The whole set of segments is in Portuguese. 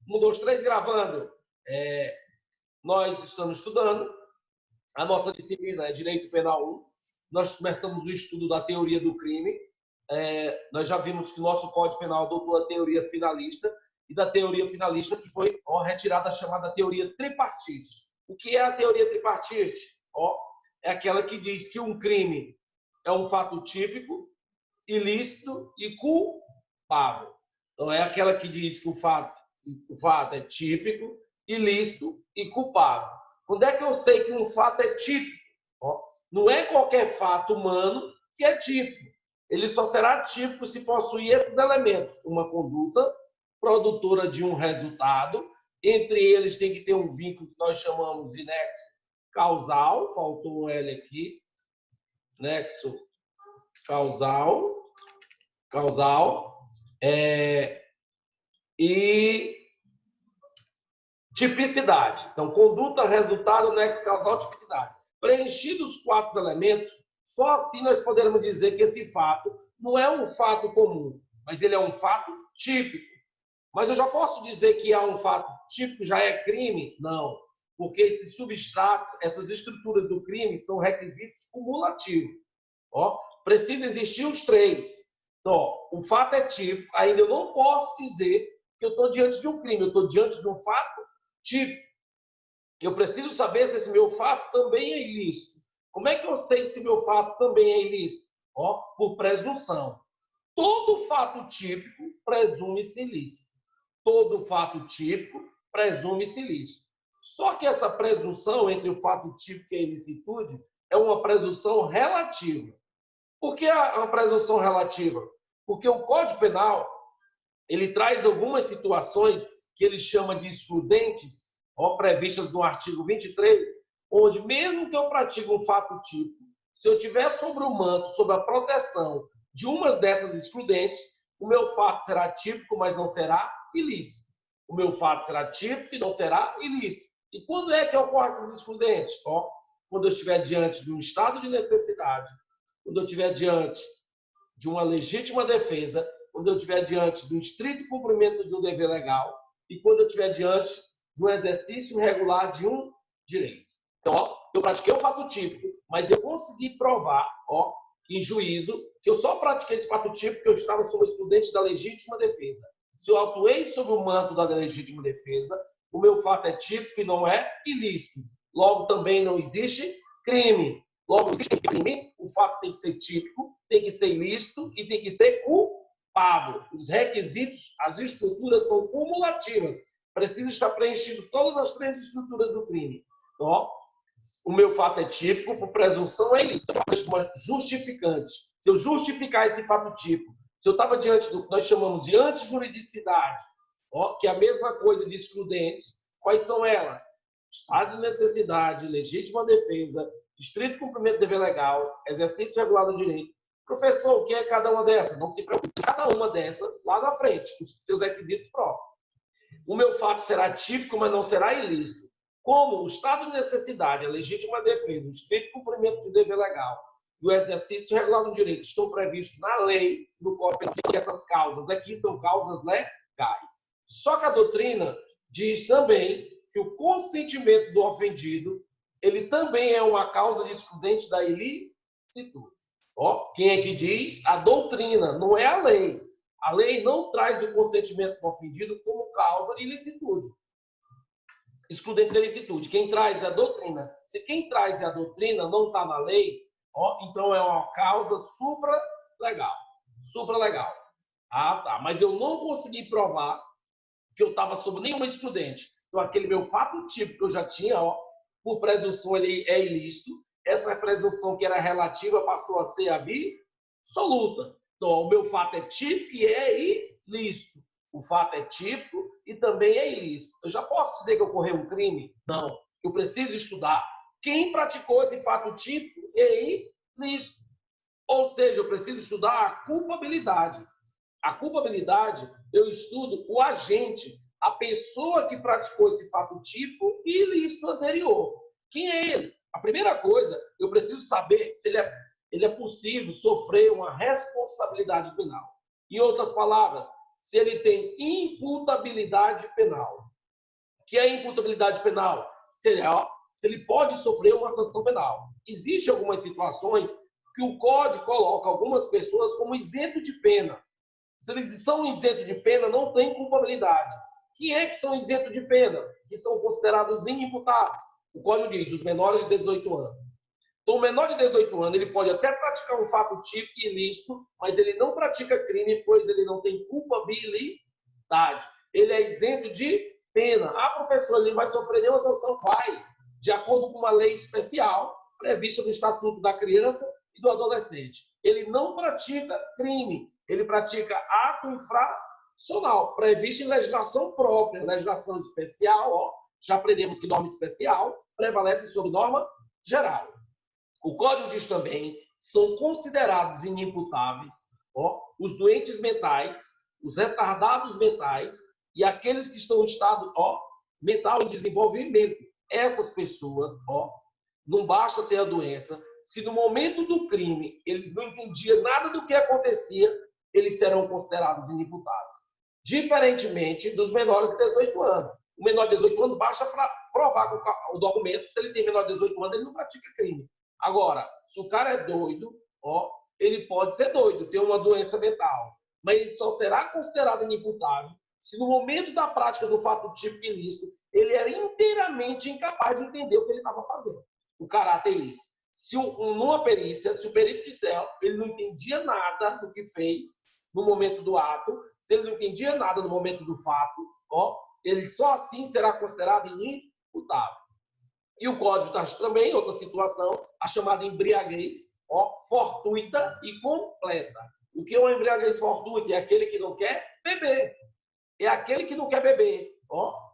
Um, dois, três, gravando. Nós estamos estudando. A nossa disciplina é Direito Penal 1. Nós começamos o estudo da teoria do crime. Nós já vimos que o nosso Código Penal adotou a teoria finalista, e da teoria finalista que foi retirada a chamada teoria tripartite. O que é a teoria tripartite? É aquela que diz que um crime é um fato típico, ilícito e culpável. Então, é aquela que diz que o fato é típico, ilícito e culpável. Quando é que eu sei que um fato é típico? Não é qualquer fato humano que é típico. Ele só será típico se possuir esses elementos. Uma conduta produtora de um resultado. Entre eles tem que ter um vínculo que nós chamamos de nexo causal. Faltou um L aqui. Nexo causal. E tipicidade. Então, conduta, resultado, nexo causal, tipicidade. Preenchidos os 4 elementos, só assim nós poderemos dizer que esse fato não é um fato comum, mas ele é um fato típico. Mas eu já posso dizer que há um fato típico, já é crime? Não, porque esses substratos, essas estruturas do crime são requisitos cumulativos. Precisa existir os 3. Então, o fato é típico, ainda eu não posso dizer que eu estou diante de um crime, eu estou diante de um fato típico. Eu preciso saber se esse meu fato também é ilícito. Como é que eu sei se o meu fato também é ilícito? Por presunção. Todo fato típico presume-se ilícito. Todo fato típico presume-se ilícito. Só que essa presunção entre o fato típico e a ilicitude é uma presunção relativa. Por que uma presunção relativa? Porque o Código Penal ele traz algumas situações que ele chama de excludentes, previstas no artigo 23, onde mesmo que eu pratique um fato típico, se eu tiver sobre o manto, sob a proteção de umas dessas excludentes, o meu fato será típico, mas não será ilícito. O meu fato será típico e não será ilícito. E quando é que ocorrem essas excludentes? Quando eu estiver diante de um estado de necessidade, quando eu estiver diante de uma legítima defesa, quando eu estiver diante do estrito cumprimento de um dever legal e quando eu estiver diante de um exercício regular de um direito. Então, eu pratiquei um fato típico, mas eu consegui provar, em juízo, que eu só pratiquei esse fato típico porque eu estava sob o excludente da legítima defesa. Se eu atuei sob o manto da legítima defesa, o meu fato é típico e não é ilícito. Logo, também não existe crime. Logo, existe crime, o fato tem que ser típico, tem que ser ilícito e tem que ser culpável. Os requisitos, as estruturas são cumulativas. Precisa estar preenchido todas as 3 estruturas do crime. O meu fato é típico, por presunção é ilícito. Uma justificante. Se eu justificar esse fato típico, se eu estava diante do que nós chamamos de antijuridicidade, que é a mesma coisa de excludentes, quais são elas? Estado de necessidade, legítima defesa, estrito cumprimento do dever legal, exercício regular do direito. Professor, o que é cada uma dessas? Não se preocupe, cada uma dessas lá na frente, com os seus requisitos próprios. O meu fato será típico, mas não será ilícito. Como o estado de necessidade, a legítima defesa, o estrito cumprimento do dever legal e o exercício regular do direito estão previstos na lei, no Código Penal, que essas causas aqui são causas legais. Só que a doutrina diz também que o consentimento do ofendido ele também é uma causa de excludente da ilicitude. Quem é que diz? A doutrina, não é a lei. A lei não traz o consentimento do ofendido como causa de ilicitude. Excludente da ilicitude. Quem traz é a doutrina. Se quem traz é a doutrina não está na lei, então é uma causa supralegal. Supralegal. Tá. Mas eu não consegui provar que eu estava sob nenhuma excludente. Então, aquele meu fato típico que eu já tinha, por presunção, ele é ilícito. Essa presunção que era relativa passou a ser absoluta. Então, o meu fato é típico e é ilícito. O fato é típico e também é ilícito. Eu já posso dizer que ocorreu um crime? Não. Eu preciso estudar quem praticou esse fato típico e ilícito. Ou seja, eu preciso estudar a culpabilidade. A culpabilidade, eu estudo o agente, a pessoa que praticou esse fato típico e ilícito anterior. Quem é ele? A primeira coisa, eu preciso saber se ele é possível sofrer uma responsabilidade penal. Em outras palavras, se ele tem imputabilidade penal. O que é imputabilidade penal? Se ele pode sofrer uma sanção penal. Existem algumas situações que o Código coloca algumas pessoas como isento de pena. Se eles são isentos de pena, não tem culpabilidade. Quem é que são isentos de pena? Que são considerados inimputáveis. O Código diz, os menores de 18 anos. Então, o menor de 18 anos, ele pode até praticar um fato típico e ilícito, mas ele não pratica crime, pois ele não tem culpabilidade. Ele é isento de pena. Ah, professor, ele vai sofrer nenhuma sanção? Vai, de acordo com uma lei especial, prevista no Estatuto da Criança e do Adolescente. Ele não pratica crime, ele pratica ato infracional, previsto em legislação própria, legislação especial, já aprendemos que norma especial prevalece sobre norma geral. O Código diz também, são considerados inimputáveis os doentes mentais, os retardados mentais e aqueles que estão em estado mental em desenvolvimento. Essas pessoas, não basta ter a doença, se no momento do crime eles não entendiam nada do que acontecia, eles serão considerados inimputáveis. Diferentemente dos menores de 18 anos. O menor de 18 anos basta para provar o documento, se ele tem menor de 18 anos, ele não pratica crime. Agora, se o cara é doido, ele pode ser doido, ter uma doença mental, mas ele só será considerado inimputável se no momento da prática do fato típico ilícito, ele era inteiramente incapaz de entender o que ele estava fazendo, o caráter ilícito. Se numa perícia, se o perito disser, ele não entendia nada do que fez no momento do ato, se ele não entendia nada no momento do fato, ele só assim será considerado inimputável. E o Código traz também outra situação, a chamada embriaguez, fortuita e completa. O que é uma embriaguez fortuita? É aquele que não quer beber. É aquele que não quer beber.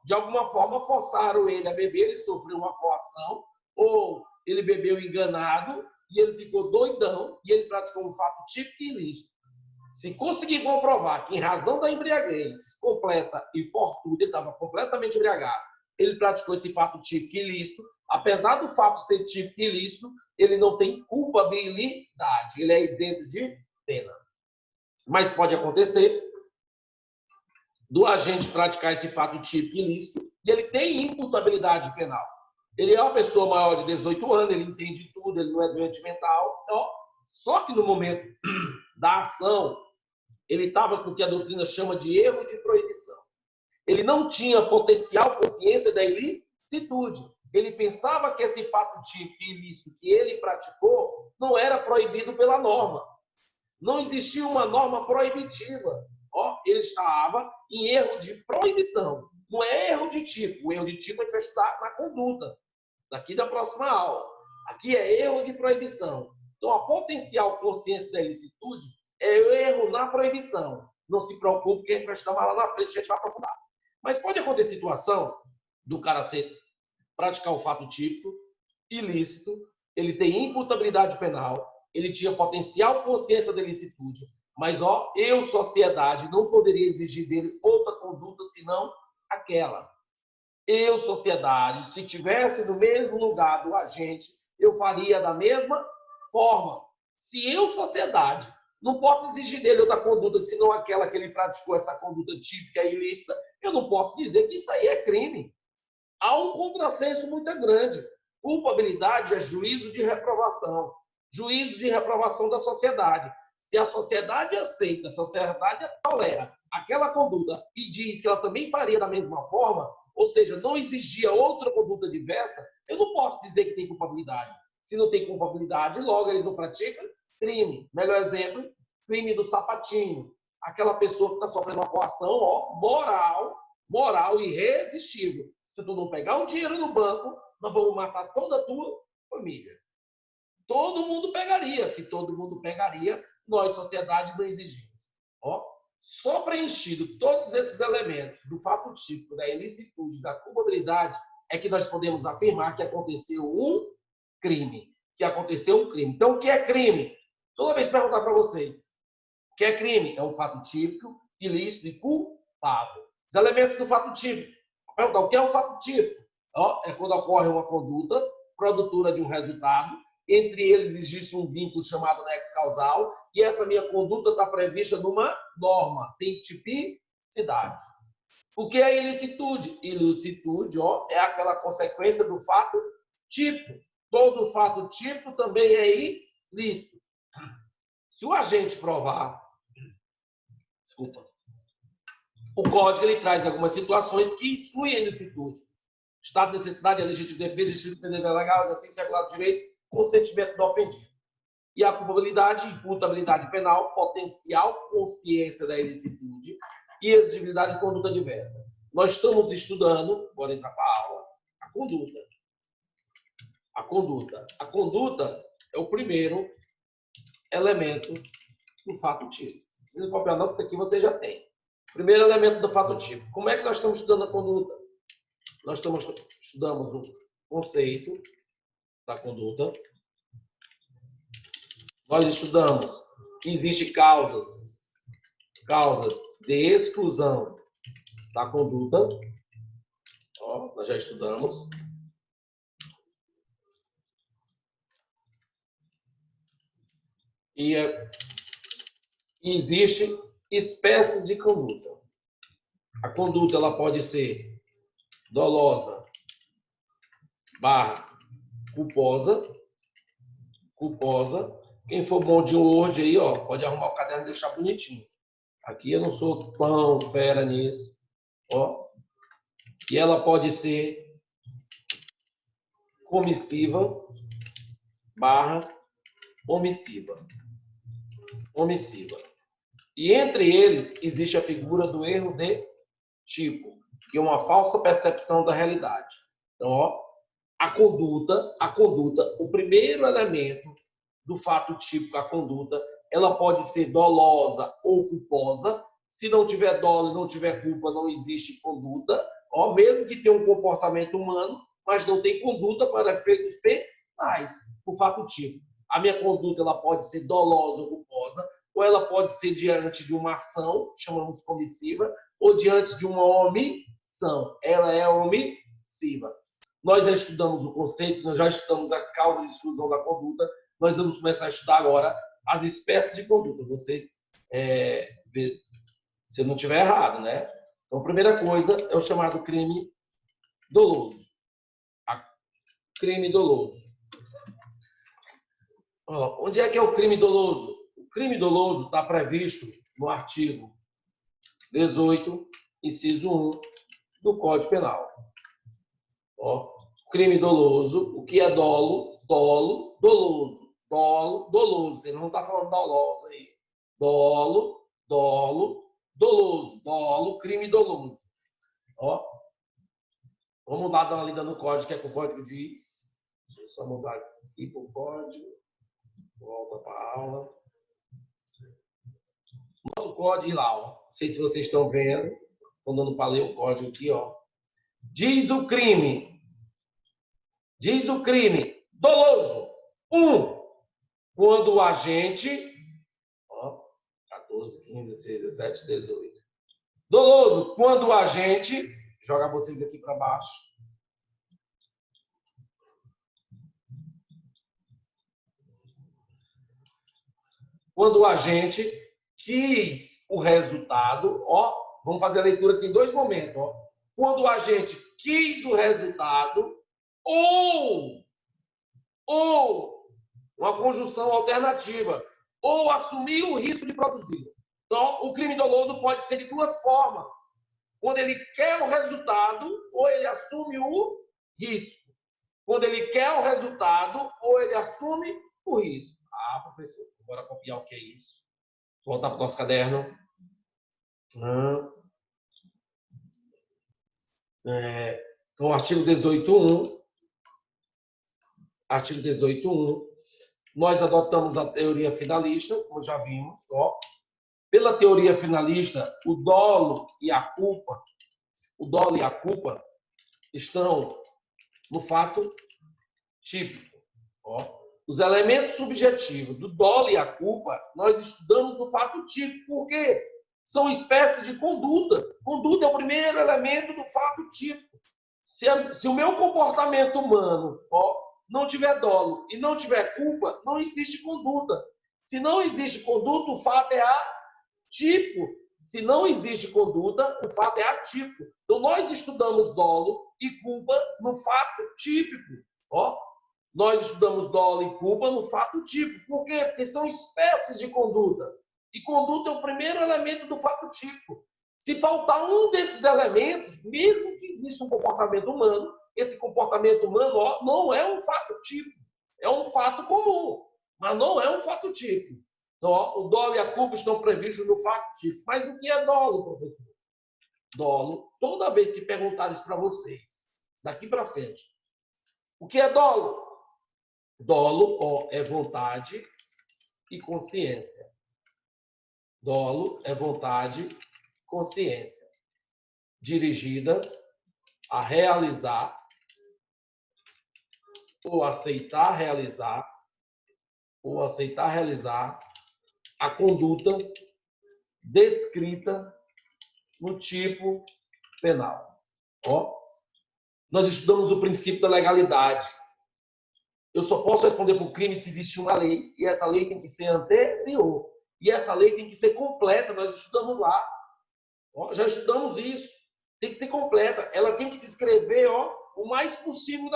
De alguma forma, forçaram ele a beber, ele sofreu uma coação, ou ele bebeu enganado, e ele ficou doidão, e ele praticou um fato típico e ilícito. Se conseguir comprovar que, em razão da embriaguez completa e fortuita, ele estava completamente embriagado, ele praticou esse fato típico ilícito, apesar do fato ser típico ilícito, ele não tem culpabilidade, ele é isento de pena. Mas pode acontecer do agente praticar esse fato típico ilícito e ele tem imputabilidade penal. Ele é uma pessoa maior de 18 anos, ele entende tudo, ele não é doente mental, só que no momento da ação, ele estava com o que a doutrina chama de erro de proibição. Ele não tinha potencial consciência da ilicitude. Ele pensava que esse fato típico ilícito que ele praticou não era proibido pela norma. Não existia uma norma proibitiva. Ele estava em erro de proibição. Não é erro de tipo. O erro de tipo é que vai estudar na conduta. Daqui da próxima aula. Aqui é erro de proibição. Então, a potencial consciência da ilicitude é o erro na proibição. Não se preocupe, que a gente vai estudar lá na frente, a gente vai aprofundar. Mas pode acontecer situação do cara praticar o fato típico, ilícito, ele tem imputabilidade penal, ele tinha potencial consciência da ilicitude, mas eu, sociedade, não poderia exigir dele outra conduta senão aquela. Eu, sociedade, se tivesse no mesmo lugar do agente, eu faria da mesma forma. Se eu, sociedade, não posso exigir dele outra conduta senão aquela que ele praticou, essa conduta típica e ilícita, eu não posso dizer que isso aí é crime. Há um contrassenso muito grande. Culpabilidade é juízo de reprovação. Juízo de reprovação da sociedade. Se a sociedade aceita, a sociedade tolera aquela conduta e diz que ela também faria da mesma forma, ou seja, não exigia outra conduta diversa, eu não posso dizer que tem culpabilidade. Se não tem culpabilidade, logo ele não pratica crime. Melhor exemplo, crime do sapatinho. Aquela pessoa que está sofrendo uma coação moral irresistível. Se tu não pegar um dinheiro no banco, nós vamos matar toda a tua família. Todo mundo pegaria. Se todo mundo pegaria, nós, sociedade, não exigimos. Só preenchido todos esses elementos do fato típico, da ilicitude, da culpabilidade, é que nós podemos afirmar que aconteceu um crime. Então, o que é crime? Toda vez perguntar para vocês, o que é crime? É um fato típico, ilícito e culpável. Os elementos do fato típico. Perguntar, o que é um fato típico? É quando ocorre uma conduta produtora de um resultado entre eles existe um vínculo chamado nexo causal, e essa minha conduta está prevista numa norma, tem tipicidade. O que é ilicitude? Ilicitude, ó, é aquela consequência do fato tipo. Todo fato tipo também é ilícito. Se o agente provar, desculpa, o código ele traz algumas situações que excluem a ilicitude. Estado de necessidade, a legítima defesa, instituto penal legal, exercício regular do direito, consentimento do ofendido. E a culpabilidade, imputabilidade penal, potencial consciência da ilicitude e exigibilidade de conduta diversa. Nós estamos estudando, bora entrar para a aula, a conduta. A conduta. A conduta é o primeiro elemento do fato tipo. Não precisa copiar não, porque isso aqui você já tem. Primeiro elemento do fato tipo. Como é que nós estamos estudando a conduta? Nós estudamos o conceito da conduta. Nós estudamos que existem causas de exclusão da conduta. Ó, nós já estudamos. E existem espécies de conduta. A conduta ela pode ser dolosa / culposa. Quem for bom de Word aí, ó, pode arrumar o caderno e deixar bonitinho. Aqui eu não sou tão fera nisso. Ó. E ela pode ser comissiva / omissiva. E entre eles existe a figura do erro de tipo, que é uma falsa percepção da realidade. Então, ó, a conduta, o primeiro elemento do fato típico, a conduta, ela pode ser dolosa ou culposa. Se não tiver dolo e não tiver culpa, não existe conduta. Ó, mesmo que tenha um comportamento humano, mas não tem conduta para efeitos penais, o fato típico. A minha conduta ela pode ser dolosa ou culposa, ou ela pode ser diante de uma ação, chamamos comissiva, ou diante de uma omissão. Ela é omissiva. Nós já estudamos o conceito, nós já estudamos as causas de exclusão da conduta, nós vamos começar a estudar agora as espécies de conduta. Vocês, se eu não estiver errado, né? Então, a primeira coisa é o chamado crime doloso. Crime doloso. Ó, onde é que é o crime doloso? O crime doloso está previsto no artigo 18, inciso 1 do Código Penal. Ó, crime doloso, o que é dolo? Doloso. Você não está falando doloso aí. Doloso. Crime doloso. Ó, vamos lá dar uma lida no código, que é que o código diz. Deixa eu só mudar aqui para o código. Volta para a aula. Nosso código lá, ó. Não sei se vocês estão vendo. Estou dando para ler o código aqui, ó. Diz o crime doloso. 1. Quando o agente, ó, 14, 15, 16, 17, 18. Doloso, quando o agente, joga vocês aqui para baixo. Quando o agente quis o resultado, ó, vamos fazer a leitura aqui em 2 momentos, ó. Quando o agente quis o resultado ou uma conjunção alternativa, ou assumir o risco de produzi-lo. Então, o crime doloso pode ser de 2 formas. Quando ele quer o resultado, ou ele assume o risco. Quando ele quer o resultado, ou ele assume o risco. Ah, professor, bora copiar o que é isso. Voltar para o nosso caderno. Então, artigo 18.1. Artigo 18.1. Nós adotamos a teoria finalista, como já vimos. Ó. Pela teoria finalista, o dolo e a culpa estão no fato típico. Ó. Os elementos subjetivos do dolo e a culpa, nós estudamos no fato típico. Por quê? São espécies de conduta. Conduta é o primeiro elemento do fato típico. Se o meu comportamento humano, ó, não tiver dolo e não tiver culpa, não existe conduta. Se não existe conduta, o fato é atípico. Se não existe conduta, o fato é atípico. Então, nós estudamos dolo e culpa no fato típico. Ó, nós estudamos dolo e culpa no fato típico. Por quê? Porque são espécies de conduta. E conduta é o primeiro elemento do fato típico. Se faltar um desses elementos, mesmo que exista um comportamento humano, esse comportamento humano não é um fato típico. É um fato comum, mas não é um fato típico. Então, o dolo e a culpa estão previstos no fato típico. Mas o que é dolo, professor? Dolo, toda vez que perguntarem isso para vocês, daqui para frente, o que é dolo? Dolo é vontade e consciência. Dolo é vontade e consciência, dirigida a realizar ou aceitar realizar a conduta descrita no tipo penal. Ó, nós estudamos o princípio da legalidade. Eu só posso responder por crime se existe uma lei, e essa lei tem que ser anterior. E essa lei tem que ser completa, nós estudamos lá. Ó, já estudamos isso. Tem que ser completa. Ela tem que descrever o mais possível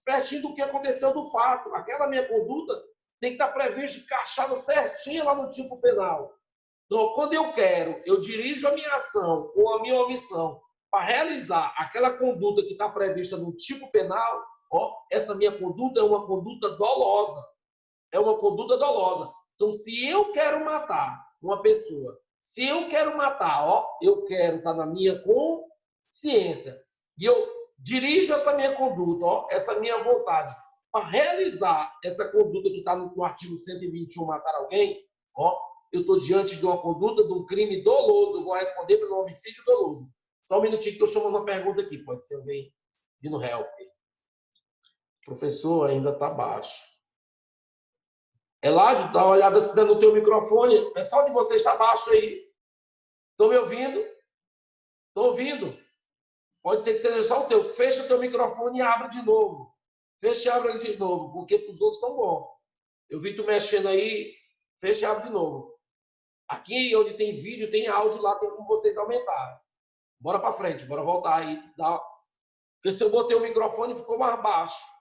pertinho do que aconteceu do fato. Aquela minha conduta tem que estar prevista, encaixada certinha lá no tipo penal. Então, quando eu dirijo a minha ação ou a minha omissão para realizar aquela conduta que está prevista no tipo penal, essa minha conduta é uma conduta dolosa. É uma conduta dolosa. Então, se eu quero matar uma pessoa, se eu quero matar, eu quero estar na minha consciência, e eu dirijo essa minha conduta, essa minha vontade, para realizar essa conduta que está no artigo 121, matar alguém, eu estou diante de uma conduta de um crime doloso. Eu vou responder pelo homicídio doloso. Só um minutinho que eu estou chamando uma pergunta aqui. Pode ser alguém vindo help. Professor, ainda está baixo. Eládio, dá uma olhada se no teu microfone. É só de você está baixo aí. Estão me ouvindo? Estão ouvindo? Pode ser que seja só o teu. Fecha o teu microfone e abre de novo. Fecha e abre de novo, porque os outros estão bons. Eu vi tu mexendo aí. Fecha e abre de novo. Aqui onde tem vídeo, tem áudio lá, tem como vocês aumentarem. Bora para frente, bora voltar aí. Porque se eu botei o microfone, ficou mais baixo.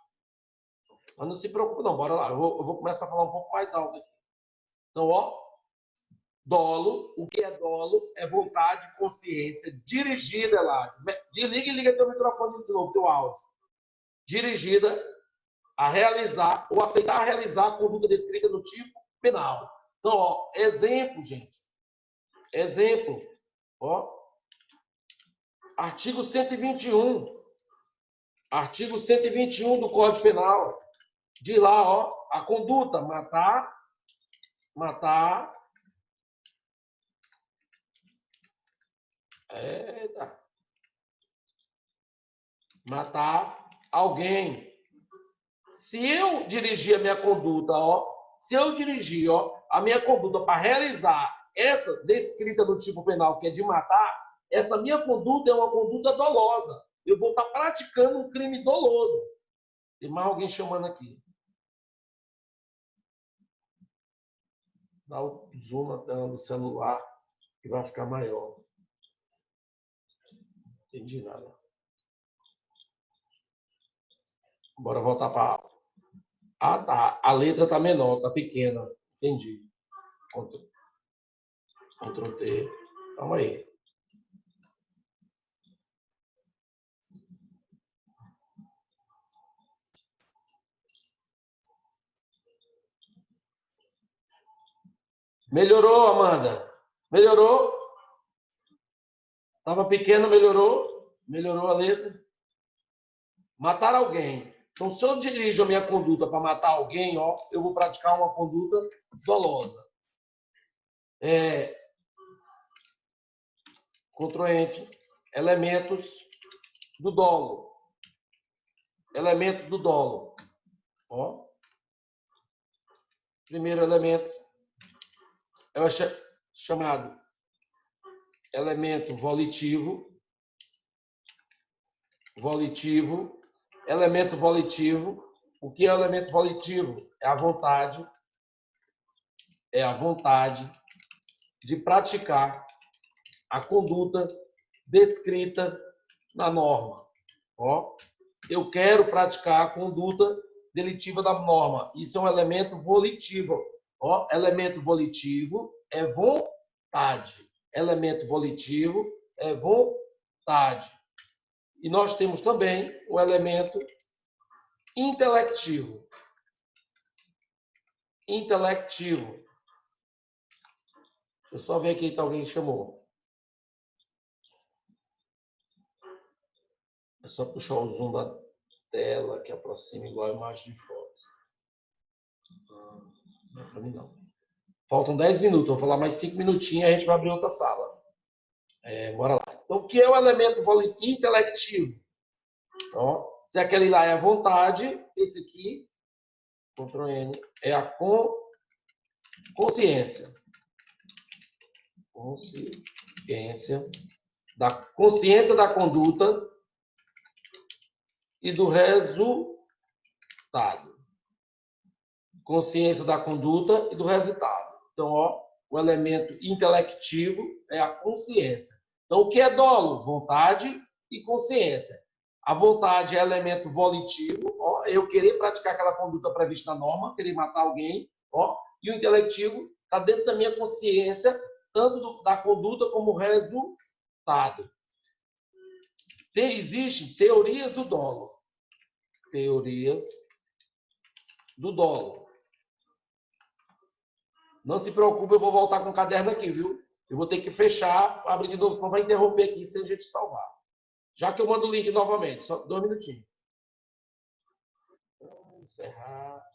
Mas não se preocupe não, bora lá. Eu vou começar a falar um pouco mais alto aqui. Então, dolo, o que é dolo? É vontade, consciência, dirigida, lá. Desliga e liga teu microfone de novo, teu áudio. Dirigida a realizar ou aceitar realizar a conduta descrita no tipo penal. Então, exemplo, gente. Exemplo. Artigo 121. Artigo 121 do Código Penal. Diz lá, a conduta, matar, matar alguém. Se eu dirigir a minha conduta, se eu dirigir, a minha conduta para realizar essa descrita no tipo penal, que é de matar, essa minha conduta é uma conduta dolosa. Eu vou estar praticando um crime doloso. Tem mais alguém chamando aqui. Dá o zoom na tela do celular que vai ficar maior. Não entendi nada. Bora voltar para a aula. Ah, tá. A letra tá menor, tá pequena. Entendi. Ctrl T. Calma aí. Melhorou, Amanda? Melhorou? Tava pequeno, melhorou? Melhorou a letra? Matar alguém. Então, se eu dirijo a minha conduta para matar alguém, eu vou praticar uma conduta dolosa. Ctrl Enter. Elementos do dolo. Elementos do dolo. Primeiro elemento é o chamado elemento volitivo. Elemento volitivo. O que é o elemento volitivo? É a vontade de praticar a conduta descrita na norma. Ó, eu quero praticar a conduta delitiva da norma. Isso é um elemento volitivo. Ó, elemento volitivo é vontade. Elemento volitivo é vontade. E nós temos também o elemento intelectivo. Intelectivo. Deixa eu só ver aqui se alguém chamou. É só puxar o zoom da tela que aproxima igual a imagem de foto. Não é para mim, não. Faltam 10 minutos. Vou falar mais 5 minutinhos e a gente vai abrir outra sala. Bora lá. Então, o que é o elemento intelectivo? Ó, se aquele lá é a vontade, esse aqui, Ctrl N, é a consciência. Consciência da conduta e do resultado. Consciência da conduta e do resultado. Então, ó, o elemento intelectivo é a consciência. Então, o que é dolo? Vontade e consciência. A vontade é elemento volitivo, ó, eu querer praticar aquela conduta prevista na norma, querer matar alguém, ó, e o intelectivo está dentro da minha consciência, tanto da conduta como resultado. Existem teorias do dolo. Teorias do dolo. Não se preocupe, eu vou voltar com o caderno aqui, viu? Eu vou ter que fechar, abrir de novo, senão vai interromper aqui sem a gente salvar. Já que eu mando o link novamente, só 2 minutinhos. Vou encerrar.